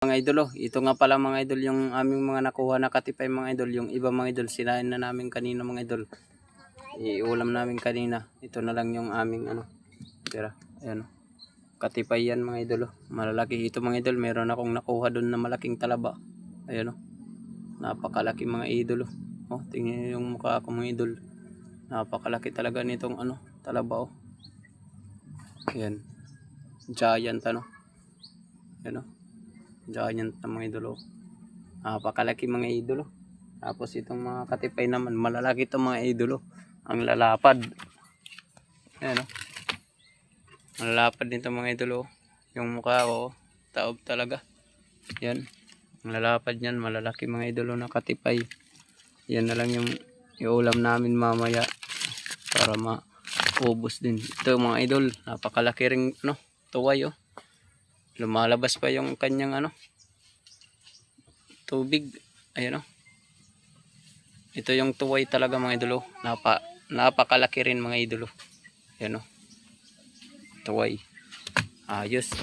mga idol, oh. Ito nga pala mga idol yung aming mga nakuha na katipay mga idol. Yung iba mga idol sinain na namin kanina mga idol. Iulam namin kanina. Ito na lang yung aming ano. Tira, ayan oh. Katipay yan mga idol, oh. Malalaki ito mga idol. Meron akong nakuha doon na malaking talaba. Ayan oh. Napakalaki mga idol, oh. Oh, tingnan niyo yung mukha ko mga idol. Napakalaki talaga nitong ano, talaba oh. Ayan. Giant ano. Ayan oh. Giant na mga idol, oh. Napakalaki mga idol, oh. Tapos itong mga katipay naman, malalaki itong mga idol, oh. Ang lalapad. Ayan oh. Malalapad nito mga idol, oh. Yung mukha ko, oh. Taob talaga. Yan. Ang lalapad niyan, malalaki mga idol, oh, na katipay. Yan na lang yung iulam namin mamaya para maubos din. Ito mga idol, napakalaki ring ano, tuway oh. Lumalabas pa yung kanyang ano, tubig. Ayan oh. Ito yung tuway talaga mga idol, oh. Napakalaki rin mga idol, oh. Ayan oh. Tuway. Ayos.